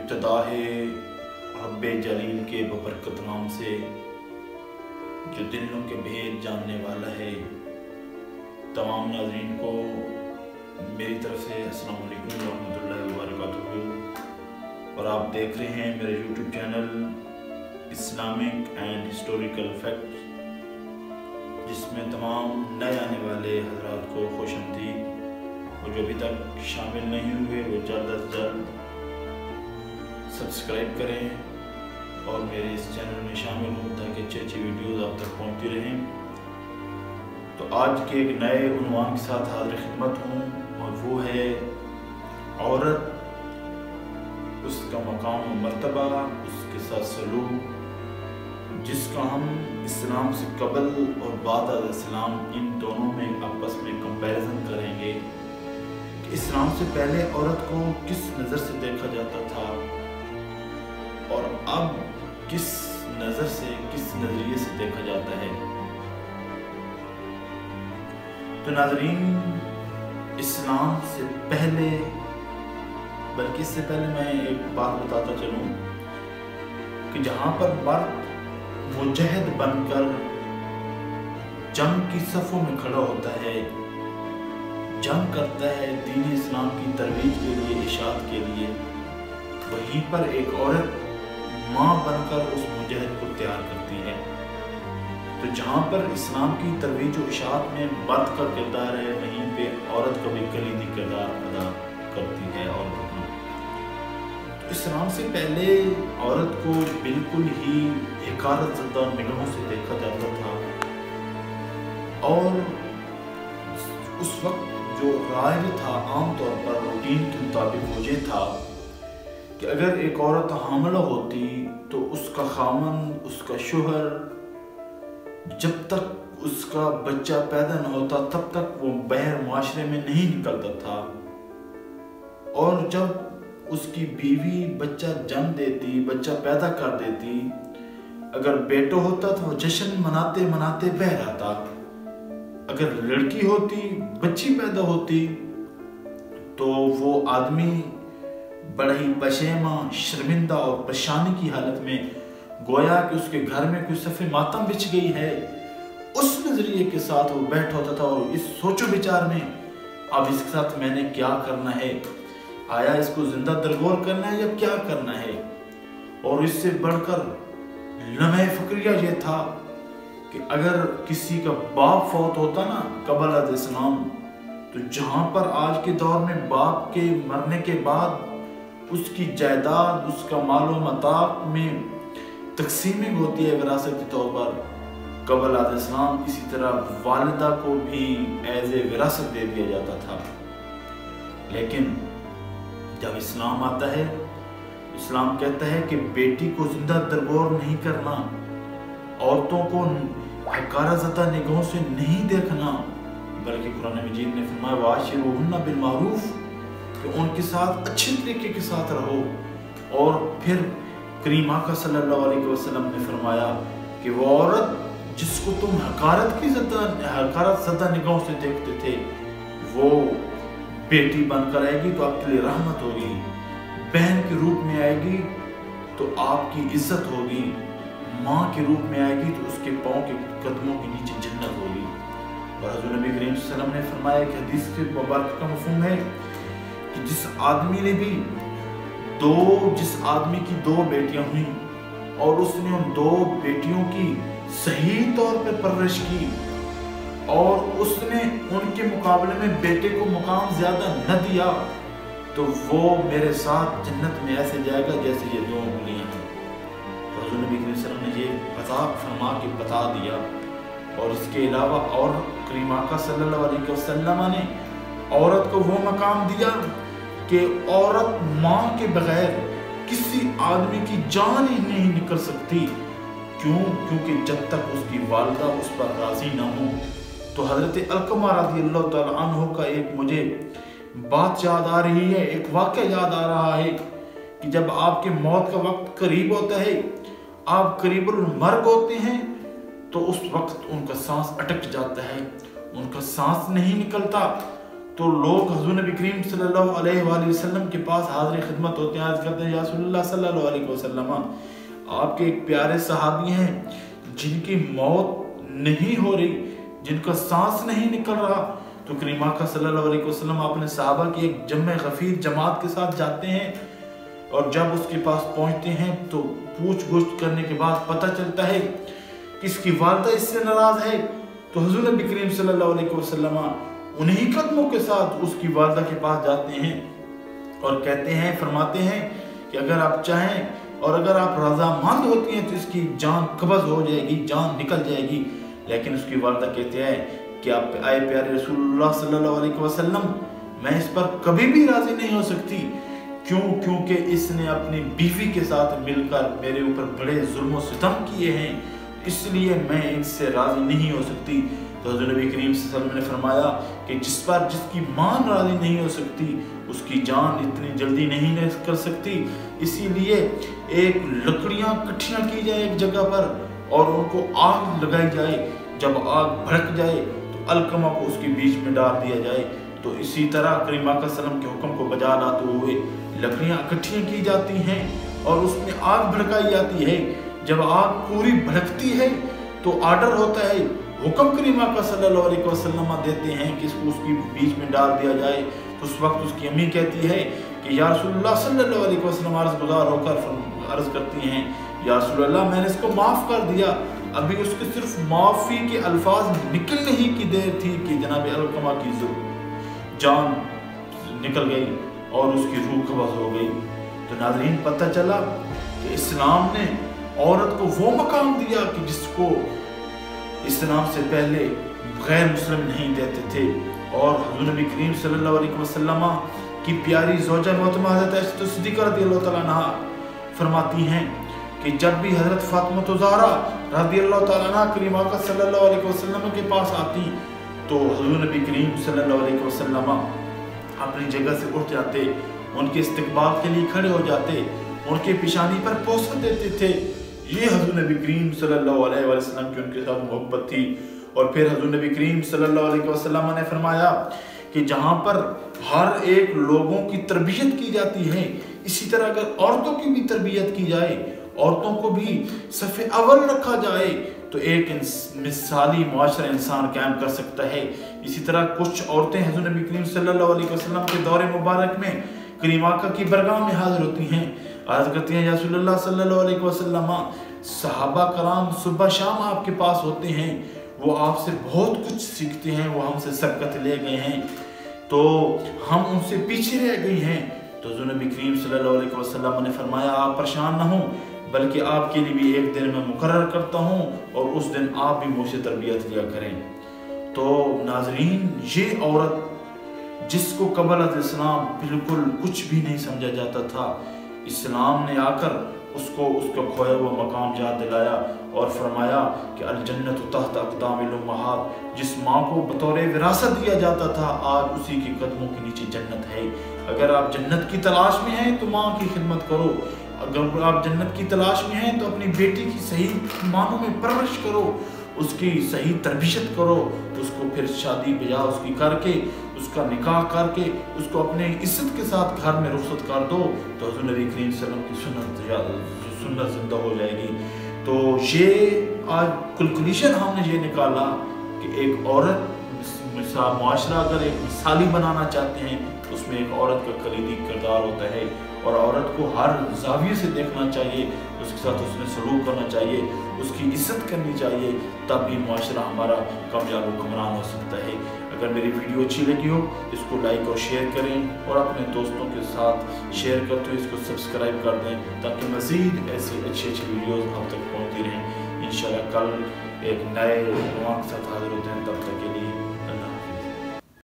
ابتدا ہے رب جلیل کے ببرکت نام سے جو دلوں کے بھید جاننے والا ہے۔ تمام ناظرین کو میری طرف سے السلام علیکم ورحمۃ اللہ وبرکاتہ، اور آپ دیکھ رہے ہیں میرے YouTube channel Islamic and historical facts, جس میں تمام نئے آنے والے حضرات کو خوش آمدید، اور جو ابھی تک شامل نہیں ہوئے وہ جلد از جلد سبسکرائب کریں اور میرے اس چینل میں شامل ہوں تاکہ اچھی اچھی ویڈیوز آپ تک پہنچتی رہیں۔ تو آج کے ایک نئے عنوان کے ساتھ حاضر خدمت ہوں، اور وہ ہے عورت، اس کا مقام و مرتبہ، اس کے ساتھ سلوک، جس کا ہم اسلام سے قبل اور بعد از اسلام ان دونوں میں آپس میں کمپیریزن کریں گے کہ اسلام سے پہلے عورت کو کس نظر سے دیکھا جاتا تھا اور اب کس نظر سے، کس نظریے سے دیکھا جاتا ہے۔ تو ناظرین، اسلام سے پہلے، بلکہ اس سے پہلے میں ایک بات بتاتا چلوں کہ جہاں پر مرد مجاہد بن کر جنگ کی صفوں میں کھڑا ہوتا ہے، جنگ کرتا ہے دین اسلام کی ترویج کے لیے، اشاعت کے لیے، وہیں پر ایک عورت ماں بن کر اس مجاہد کو تیار کرتی ہے۔ تو جہاں پر اسلام کی ترویج و اشاعت میں مرد کا کردار ہے، وہیں پہ عورت کا بھی کلیدی کردار ادا کرتی ہے عورت اپنا۔ تو اسلام سے پہلے عورت کو بالکل ہی حقارت زدہ نگاہوں سے دیکھا جاتا تھا، اور اس وقت جو رائج تھا عام طور پر روٹین کے مطابق وہ یہ تھا کہ اگر ایک عورت حاملہ ہوتی تو اس کا خامن، اس کا شوہر، جب تک اس کا بچہ پیدا نہ ہوتا تب تک وہ باہر معاشرے میں نہیں نکلتا تھا، اور جب اس کی بیوی بچہ جنم دیتی، بچہ پیدا کر دیتی، اگر بیٹا ہوتا تو وہ جشن مناتے مناتے باہر آتا، اگر لڑکی ہوتی، بچی پیدا ہوتی، تو وہ آدمی بڑا ہی پشیماں، شرمندہ اور پریشانی کی حالت میں، گویا کہ اس کے گھر میں کوئی صف ماتم بچھ گئی ہے، اس نظریے کے ساتھ وہ بیٹھا ہوتا تھا، اور اس سوچ و بچار میں اب اس کے ساتھ میں نے کیا کرنا ہے، آیا اس کو زندہ درگور کرنا ہے یا کیا کرنا ہے۔ اور اس سے بڑھ کر لمحہ فکریہ یہ تھا کہ اگر کسی کا باپ فوت ہوتا نا قبل از اسلام، تو جہاں پر آج کے دور میں باپ کے مرنے کے بعد اس کی جائیداد، اس کا مال و متاع میں تقسیمنگ ہوتی ہے وراثت کے طور پر، قبل از اسلام اسی طرح والدہ کو بھی ایز اے وراثت دے دیا جاتا تھا۔ لیکن جب اسلام آتا ہے، اسلام کہتا ہے کہ بیٹی کو زندہ درگور نہیں کرنا، عورتوں کو حقارت زدہ نگاہوں سے نہیں دیکھنا، بلکہ قرآن مجید نے فرمایا وَعَاشِرُوهُنَّ بِالْمَعْرُوفِ، کہ ان کے ساتھ اچھے طریقے کے ساتھ رہو۔ اور پھر کریم آقا صلی اللہ علیہ وسلم نے فرمایا کہ وہ عورت جس کو تم حقارت زدہ نگاہوں سے دیکھتے تھے، وہ بیٹی بن کر آئے گی تو آپ کے لیے رحمت ہوگی، بہن کے روپ میں آئے گی تو آپ کی عزت ہوگی، ماں کے روپ میں آئے گی تو اس کے پاؤں کے قدموں کے نیچے جنت ہوگی۔ اور حضور نبی کریم صلی اللہ علیہ وسلم نے فرمایا کہ حدیث کے مبارک کا مفہوم ہے کہ جس آدمی کی دو بیٹیاں ہوئیں اور اس نے ان دو بیٹیوں کی صحیح طور پہ پرورش کی، اور اس نے ان کے مقابلے میں بیٹے کو مقام زیادہ نہ دیا، تو وہ میرے ساتھ جنت میں ایسے جائے گا جیسے یہ دو انگلیاں ہیں۔ تو حضور نبی صلی اللہ علیہ وسلم نے یہ فرما کے بتا دیا۔ اور اس کے علاوہ اور کریم آقا صلی اللہ علیہ وسلم نے عورت کو وہ مقام دیا کہ عورت ماں کے بغیر کسی آدمی کی جان ہی نہیں نکل سکتی۔ کیونکہ جب تک اس کی والدہ اس پر راضی نہ ہو۔ تو حضرت علقمہ رضی اللہ تعالیٰ عنہ کا ایک مجھے بات یاد آ رہی ہے، ایک واقعہ یاد آ رہا ہے کہ جب آپ کے موت کا وقت قریب ہوتا ہے، آپ قریب المرگ ہوتے ہیں، تو اس وقت ان کا سانس اٹک جاتا ہے، ان کا سانس نہیں نکلتا، तो लोग हुज़ूर नबी करीम सल्लल्लाहु अलैहि वसल्लम के पास हाज़िर खिदमत होते हैं, अर्ज़ करते हैं या रसूलल्लाह सल्लल्लाहु अलैहि वसल्लम, आपके एक प्यारे सहाबी हैं जिनकी मौत नहीं हो रही, जिनका सांस नहीं निकल रहा। तो करीम आका सल्लल्लाहु अलैहि वसल्लम अपने सहाबा की एक जम्मे गफीर जमात के साथ जाते हैं और जब उसके पास पहुंचते हैं तो पूछ गुछ करने के बाद पता चलता है कि इसकी वालिदा इससे नाराज है। तो हुज़ूर नबी करीम सल्लल्लाहु अलैहि वसल्लम उन्हीं कदमों के साथ उसकी वालिदा के पास जाते हैं और कहते हैं, फरमाते हैं कि अगर आप चाहें और अगर आप रज़ामंद होती हैं तो इसकी जान कब्ज़ हो जाएगी, जान निकल जाएगी। लेकिन उसकी वालिदा कहते हैं कि आप आए प्यारे रसूलुल्लाह सल्लल्लाहु अलैहि वसल्लम, मैं इस पर कभी भी राजी नहीं हो सकती। क्यों? क्योंकि इसने अपनी बीवी के साथ मिलकर मेरे ऊपर बड़े जुल्म सितम किए हैं, इसलिए मैं इनसे राजी नहीं हो सकती। तो हज़रत नबी करीम सल्लल्लाहु अलैहि वसल्लम ने फरमाया कि जिस पर जिसकी मान राजी नहीं हो सकती उसकी जान इतनी जल्दी नहीं कर सकती, इसीलिए एक लकड़ियां इकट्ठियां की जाए एक जगह पर और उनको आग लगाई जाए। जब आग भड़क जाए तो अलकमा को उसके बीच में डाल दिया जाए। तो इसी तरह करीम आका सल्लम के हुक्म को बजा लाते हुए लकड़ियां इकट्ठियां की जाती हैं और उसमें आग भड़काई जाती है। जब आग पूरी भड़कती है तो आर्डर होता है, हुक्म करीम आका सल्लल्लाहु अलैहि वसल्लम देते हैं कि इसको उसके बीच में डाल दिया जाए। तो उस वक्त उसकी अम्मी कहती है कि या रसूलल्लाह सल्लल्लाहु अलैहि वसल्लम अर्ज़गुज़ार होकर अर्ज़ करती हैं, या रसूलल्लाह मैंने इसको माफ़ कर दिया। अभी उसके सिर्फ माफ़ी के अल्फाज निकलने ही की देर थी कि जनाब अलकमा की जान निकल गई और उसकी रूह कब्ज़ हो गई। तो नाज़रीन, पता चला कि इस्लाम ने औरत को वो मकाम दिया कि जिसको इस्लाम से पहले गैर मुस्लिम नहीं देते थे। और हुज़ूर नबी करीम सल्लल्लाहु अलैहि वसल्लम की प्यारी ज़ौजा मोहतरमा हज़रत आयशा सिद्दीक़ा रज़ियल्लाहु तआला अन्हा फरमाती हैं कि जब भी हज़रत फातिमा ज़हरा रज़ियल्लाहु तआला अन्हा करीम आका सल्लल्लाहु अलैहि वसल्लम के पास आती तो हुज़ूर नबी करीम सल्लल्लाहु अलैहि वसल्लम अपनी जगह से उठ जाते, उनके इस्तकबाल के लिए खड़े हो जाते, उनके पेशानी पर पोसा देते थे। ये हज़रत नबी करीम सल्लल्लाहु अलैहि वसल्लम की उनके साथ मोहब्बत थी। और फिर हज़रत नबी करीम सल्लल्लाहु अलैहि वसल्लम ने फरमाया कि जहाँ पर हर एक लोगों की तरबियत की जाती है, इसी तरह अगर औरतों की भी तरबियत की जाए, औरतों को भी सफ़े अव्वल रखा जाए तो एक मिसाली मुआशरा इंसान कायम कर सकता है। इसी तरह कुछ औरतें हज़रत नबी करीम सल्लल्लाहु अलैहि वसल्लम के दौरे मुबारक में करीम आका की बरगाह में हाजिर होती हैं, अर्ज़ करती हैं या रसूलल्लाह सल्लल्लाहु अलैहि वसल्लम, सहाबा कराम सुबह शाम आपके पास होते हैं, वो आपसे बहुत कुछ सीखते हैं, वो हमसे सबकत ले गए हैं तो हम उनसे पीछे रह गए हैं। तो हज़रत नबी करीम सल्लल्लाहु अलैहि वसल्लम ने फरमाया, आप परेशान न हो, बल्कि आपके लिए भी एक दिन मैं मुकर्रर करता हूँ और उस दिन आप भी मुझसे तरबियत लिया करें। तो नाज़रीन, ये औरत जिसको कबल इस्लाम बिल्कुल कुछ भी नहीं समझा जाता था, इस्लाम ने आकर उसको उसका खोया हुआ मकाम याद दिलाया और फरमाया कि अल जन्नत तहत अक़दामिल उम्महात, जिस माँ को बतौर विरासत दिया जाता था आज उसी के कदमों के नीचे जन्नत है। अगर आप जन्नत की तलाश में हैं तो माँ की खिदमत करो, अगर आप जन्नत की तलाश में हैं तो अपनी बेटी की सही मानों में परवरिश करो, उसकी सही तरबियत करो, उसको फिर शादी ब्याह उसकी करके उसका निकाह करके उसको अपने इज्जत के साथ घर में रुखसत कर दो तो हुज़ूर नबी करीम सल्लल्लाहु अलैहि वसल्लम की सुन्नत जिंदा हो जाएगी। तो ये आज कुलकुलेशन हमने ये निकाला कि एक औरत मुआशरा अगर एक मिसाली बनाना चाहते हैं तो उसमें एक औरत का कलीदी किरदार होता है और औरत को हर जाविये से देखना चाहिए, उसके साथ उसने सलूक करना चाहिए, उसकी इज्जत करनी चाहिए, तब भी मुआशरा हमारा कामयाब हुक्मरान हो सकता है। अगर मेरी वीडियो अच्छी लगी हो इसको लाइक और शेयर करें और अपने दोस्तों के साथ शेयर करते हुए इसको सब्सक्राइब कर दें ताकि मज़ीद ऐसी अच्छी अच्छी वीडियोज़ हम तक पहुँचती रहें। इंशाल्लाह कल एक नए के साथ हाजिर होते हैं, तब तक के लिए